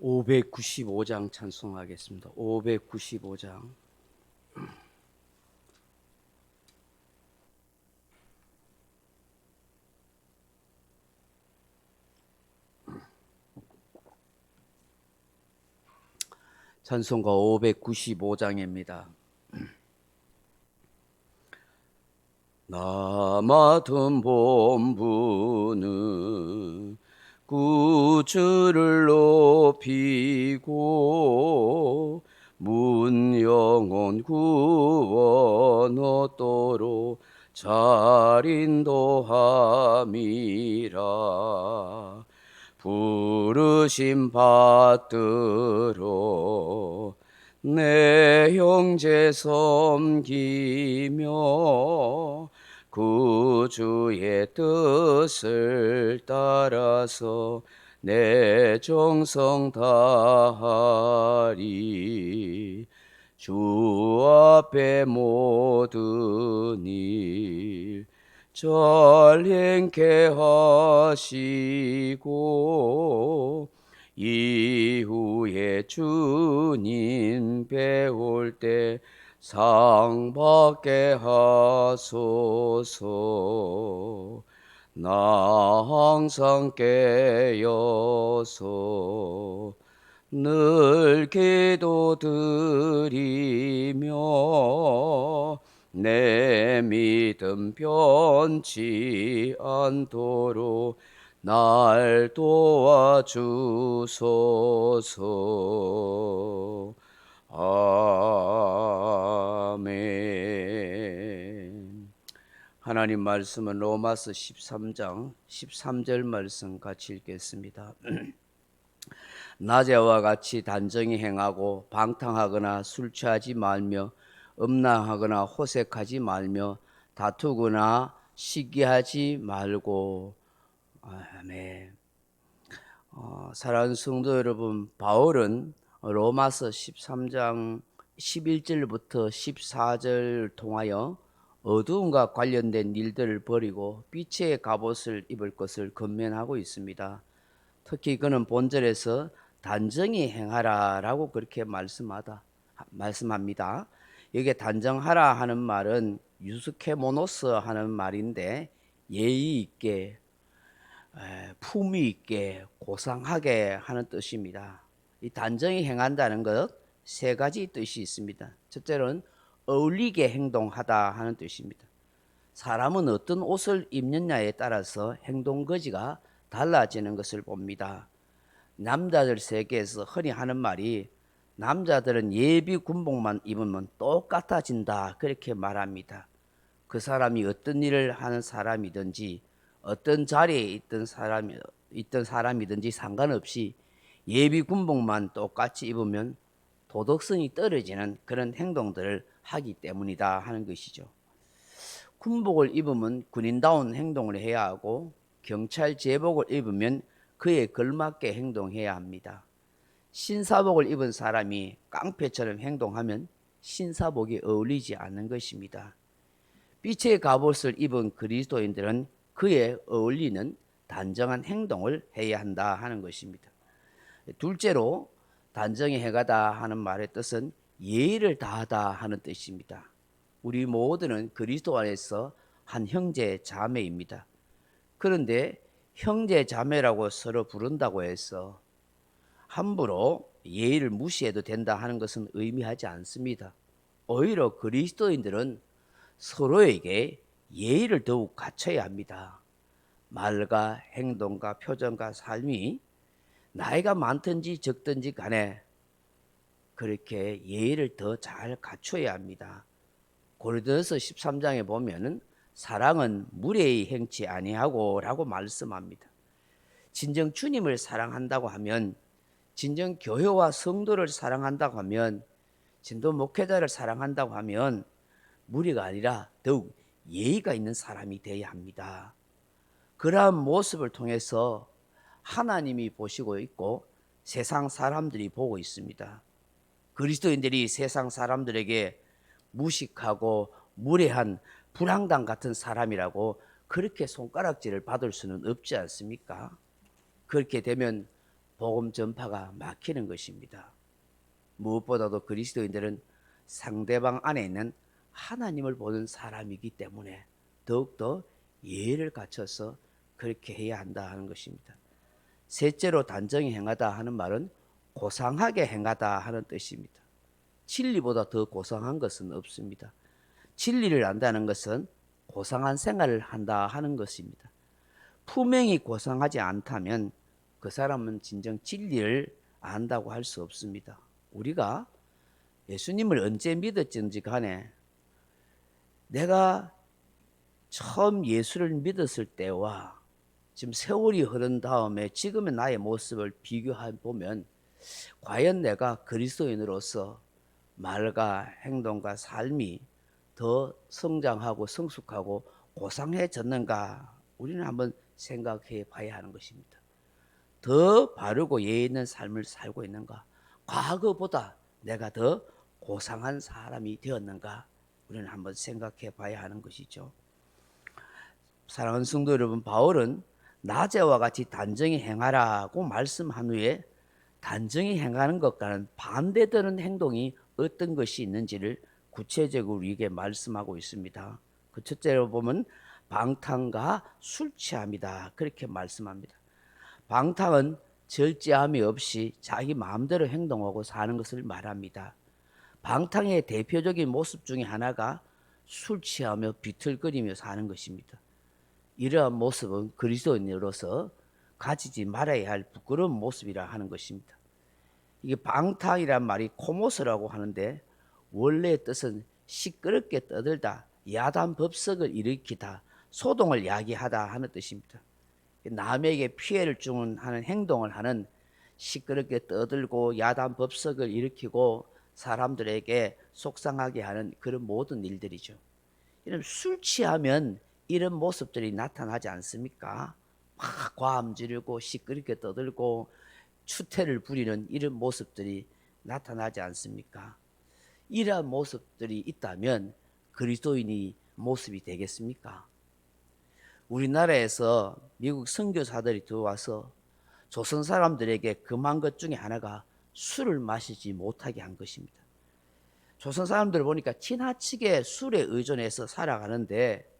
595장 찬송하겠습니다. 595장. 찬송가 595장입니다. 나 맡은 본분은 구주를 높이고 문영원 구원 얻도록 잘 인도함이라. 부르심 받들어 내 형제 섬기며 구주의 뜻을 따라서 내 정성 다하리. 주 앞에 모든 일 잘 행케 하시고 이후에 주님 배울 때 상 받게 하소서. 나 항상 깨어서 늘 기도드리며 내 믿음 변치 않도록 날 도와주소서. 아멘. 하나님 말씀은 로마서 13장 13절 말씀 같이 읽겠습니다. 낮에와 같이 단정히 행하고 방탕하거나 술 취하지 말며 음란하거나 호색하지 말며 다투거나 시기하지 말고. 아멘. 사랑하는 성도 여러분, 바울은 로마서 13장 11절부터 14절 통하여 어두움과 관련된 일들을 버리고 빛의 갑옷을 입을 것을 권면하고 있습니다. 특히 그는 본절에서 단정히 행하라 라고 그렇게 말씀합니다. 여기에 단정하라 하는 말은 유스케모노스 하는 말인데 예의 있게, 품위 있게, 고상하게 하는 뜻입니다. 이 단정히 행한다는 것 세 가지 뜻이 있습니다. 첫째는 어울리게 행동하다 하는 뜻입니다. 사람은 어떤 옷을 입느냐에 따라서 행동 거지가 달라지는 것을 봅니다. 남자들 세계에서 흔히 하는 말이 남자들은 예비 군복만 입으면 똑같아진다 그렇게 말합니다. 그 사람이 어떤 일을 하는 사람이든지 어떤 자리에 있던 사람이든지 상관없이 예비 군복만 똑같이 입으면 도덕성이 떨어지는 그런 행동들을 하기 때문이다 하는 것이죠. 군복을 입으면 군인다운 행동을 해야 하고 경찰 제복을 입으면 그에 걸맞게 행동해야 합니다. 신사복을 입은 사람이 깡패처럼 행동하면 신사복이 어울리지 않는 것입니다. 빛의 갑옷을 입은 그리스도인들은 그에 어울리는 단정한 행동을 해야 한다 하는 것입니다. 둘째로 단정히 행하다 하는 말의 뜻은 예의를 다하다 하는 뜻입니다. 우리 모두는 그리스도 안에서 한 형제 자매입니다. 그런데 형제 자매라고 서로 부른다고 해서 함부로 예의를 무시해도 된다 하는 것은 의미하지 않습니다. 오히려 그리스도인들은 서로에게 예의를 더욱 갖춰야 합니다. 말과 행동과 표정과 삶이 나이가 많든지 적든지 간에 그렇게 예의를 더 잘 갖춰야 합니다. 고린도서 13장에 보면은 사랑은 무례히 행치 아니하고 라고 말씀합니다. 진정 주님을 사랑한다고 하면, 진정 교회와 성도를 사랑한다고 하면, 진도 목회자를 사랑한다고 하면 무리가 아니라 더욱 예의가 있는 사람이 되어야 합니다. 그러한 모습을 통해서 하나님이 보시고 있고 세상 사람들이 보고 있습니다. 그리스도인들이 세상 사람들에게 무식하고 무례한 불황당 같은 사람이라고 그렇게 손가락질을 받을 수는 없지 않습니까? 그렇게 되면 복음 전파가 막히는 것입니다. 무엇보다도 그리스도인들은 상대방 안에 있는 하나님을 보는 사람이기 때문에 더욱더 예의를 갖춰서 그렇게 해야 한다 하는 것입니다. 셋째로 단정히 행하다 하는 말은 고상하게 행하다 하는 뜻입니다. 진리보다 더 고상한 것은 없습니다. 진리를 안다는 것은 고상한 생활을 한다 하는 것입니다. 품행이 고상하지 않다면 그 사람은 진정 진리를 안다고 할 수 없습니다. 우리가 예수님을 언제 믿었든지 간에 내가 처음 예수를 믿었을 때와 지금 세월이 흐른 다음에 지금의 나의 모습을 비교해 보면 과연 내가 그리스도인으로서 말과 행동과 삶이 더 성장하고 성숙하고 고상해졌는가 우리는 한번 생각해 봐야 하는 것입니다. 더 바르고 예의 있는 삶을 살고 있는가? 과거보다 내가 더 고상한 사람이 되었는가? 우리는 한번 생각해 봐야 하는 것이죠. 사랑하는 성도 여러분, 바울은 낮에와 같이 단정히 행하라고 말씀한 후에 단정히 행하는 것과는 반대되는 행동이 어떤 것이 있는지를 구체적으로 우리에게 말씀하고 있습니다. 그 첫째로 보면 방탕과 술 취함이다. 그렇게 말씀합니다. 방탕은 절제함이 없이 자기 마음대로 행동하고 사는 것을 말합니다. 방탕의 대표적인 모습 중에 하나가 술 취하며 비틀거리며 사는 것입니다. 이러한 모습은 그리스도인으로서 가지지 말아야 할 부끄러운 모습이라 하는 것입니다. 이게 방탕이란 말이 코모스라고 하는데 원래의 뜻은 시끄럽게 떠들다, 야단법석을 일으키다, 소동을 야기하다 하는 뜻입니다. 남에게 피해를 주는 하는 행동을 하는 시끄럽게 떠들고 야단법석을 일으키고 사람들에게 속상하게 하는 그런 모든 일들이죠. 이런 술 취하면 이런 모습들이 나타나지 않습니까? 막 과음 지르고 시끄럽게 떠들고 추태를 부리는 이런 모습들이 나타나지 않습니까? 이러한 모습들이 있다면 그리스도인이 모습이 되겠습니까? 우리나라에서 미국 선교사들이 들어와서 조선 사람들에게 금한 것 중에 하나가 술을 마시지 못하게 한 것입니다. 조선 사람들을 보니까 지나치게 술에 의존해서 살아가는데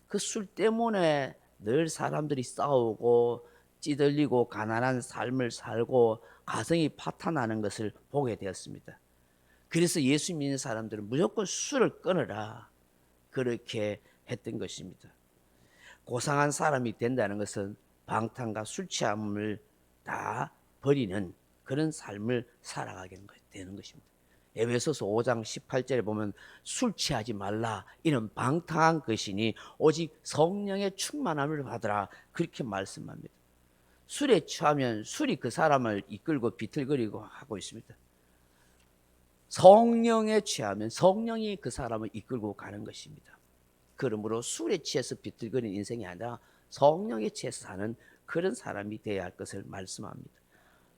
그 술 때문에 늘 사람들이 싸우고 찌들리고 가난한 삶을 살고 가정이 파탄나는 것을 보게 되었습니다. 그래서 예수 믿는 사람들은 무조건 술을 끊으라 그렇게 했던 것입니다. 고상한 사람이 된다는 것은 방탕과 술 취함을 다 버리는 그런 삶을 살아가게 되는 것입니다. 에베소서 5장 18절에 보면 술 취하지 말라 이는 방탕한 것이니 오직 성령의 충만함을 받으라 그렇게 말씀합니다. 술에 취하면 술이 그 사람을 이끌고 비틀거리고 하고 있습니다. 성령에 취하면 성령이 그 사람을 이끌고 가는 것입니다. 그러므로 술에 취해서 비틀거리는 인생이 아니라 성령에 취해서 사는 그런 사람이 되어야 할 것을 말씀합니다.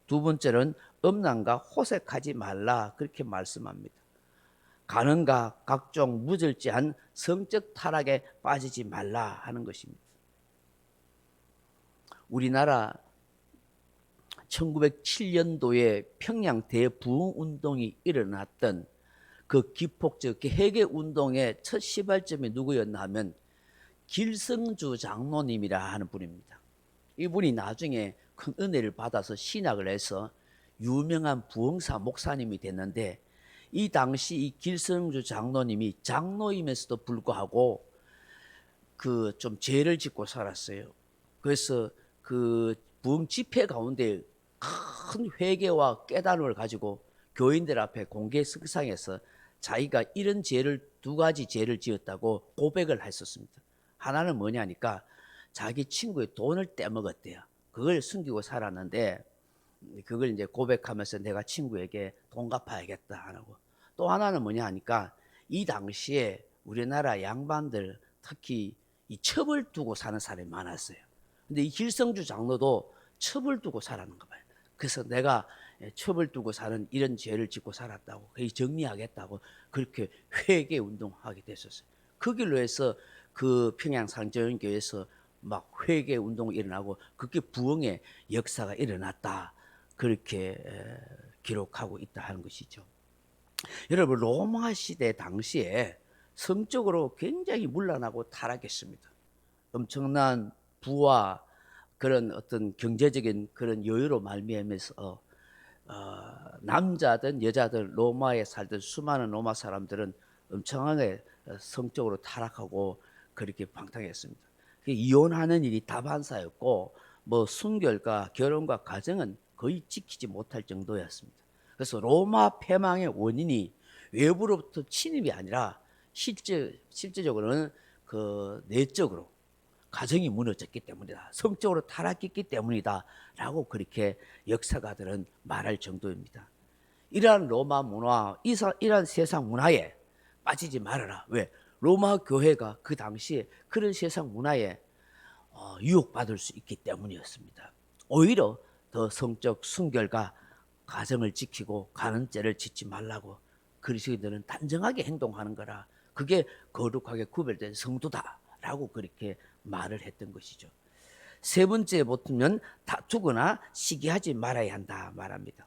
두 번째는 음란과 호색하지 말라 그렇게 말씀합니다. 간음과 각종 무절제한 성적 타락에 빠지지 말라 하는 것입니다. 우리나라 1907년도에 평양 대부흥운동이 일어났던 그 기폭적 회개운동의 첫 시발점이 누구였나 하면 길성주 장로님이라 하는 분입니다. 이분이 나중에 큰 은혜를 받아서 신학을 해서 유명한 부흥사 목사님이 됐는데 이 당시 이 길성주 장로님이 장로임에서도 불구하고 그 좀 죄를 짓고 살았어요. 그래서 그 부흥 집회 가운데 큰 회개와 깨달음을 가지고 교인들 앞에 공개 석상에서 자기가 이런 죄를 두 가지 죄를 지었다고 고백을 했었습니다. 하나는 뭐냐니까 자기 친구의 돈을 떼먹었대요. 그걸 숨기고 살았는데 그걸 이제 고백하면서 내가 친구에게 돈 갚아야겠다 하고 또 하나는 뭐냐 하니까 이 당시에 우리나라 양반들 특히 이 첩을 두고 사는 사람이 많았어요. 근데 이 길성주 장로도 첩을 두고 살았는가 봐요. 그래서 내가 첩을 두고 사는 이런 죄를 짓고 살았다고 정리하겠다고 그렇게 회개 운동하게 됐었어요. 그 길로 해서 그 평양 상저연교에서 막 회개 운동이 일어나고 그게 부흥의 역사가 일어났다. 그렇게 기록하고 있다 하는 것이죠. 여러분, 로마 시대 당시에 성적으로 굉장히 문란하고 타락했습니다. 엄청난 부와 그런 어떤 경제적인 그런 여유로 말미암아서 남자든 여자든 로마에 살던 수많은 로마 사람들은 엄청나게 성적으로 타락하고 그렇게 방탕했습니다. 이혼하는 일이 다반사였고 뭐 순결과 결혼과 가정은 거의 지키지 못할 정도였습니다. 그래서 로마 패망의 원인이 외부로부터 침입이 아니라 실제적으로는 그 내적으로 가정이 무너졌기 때문이다. 성적으로 타락했기 때문이다. 라고 그렇게 역사가들은 말할 정도입니다. 이러한 로마 문화, 이러한 세상 문화에 빠지지 말아라. 왜? 로마 교회가 그 당시에 그런 세상 문화에 유혹받을 수 있기 때문이었습니다. 오히려 더 성적 순결과 가정을 지키고 간음죄를 짓지 말라고 그리스도인들은 단정하게 행동하는 거라. 그게 거룩하게 구별된 성도다라고 그렇게 말을 했던 것이죠. 세 번째 보면 다투거나 시기하지 말아야 한다 말합니다.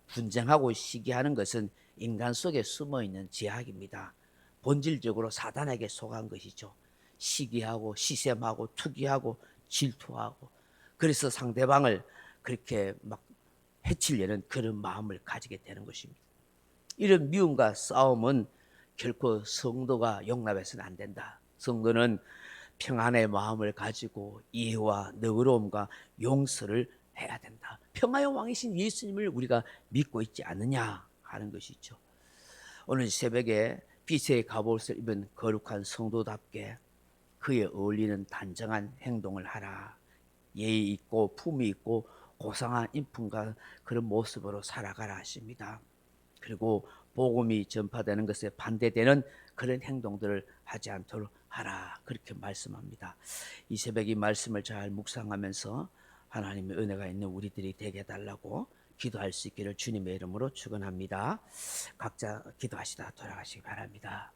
분쟁하고 시기하는 것은 인간 속에 숨어있는 죄악입니다. 본질적으로 사단에게 속한 것이죠. 시기하고 시샘하고 투기하고 질투하고, 그래서 상대방을 그렇게 막 해치려는 그런 마음을 가지게 되는 것입니다. 이런 미움과 싸움은 결코 성도가 용납해서는 안 된다. 성도는 평안의 마음을 가지고 이해와 너그러움과 용서를 해야 된다. 평화의 왕이신 예수님을 우리가 믿고 있지 않느냐 하는 것이죠. 오늘 새벽에 빛의 갑옷을 입은 거룩한 성도답게 그에 어울리는 단정한 행동을 하라. 예의 있고 품위 있고 고상한 인품과 그런 모습으로 살아가라 하십니다. 그리고 복음이 전파되는 것에 반대되는 그런 행동들을 하지 않도록 하라, 그렇게 말씀합니다. 이 새벽 이 말씀을 잘 묵상하면서 하나님의 은혜가 있는 우리들이 되게 해달라고 기도할 수 있기를 주님의 이름으로 축원합니다. 각자 기도하시다 돌아가시기 바랍니다.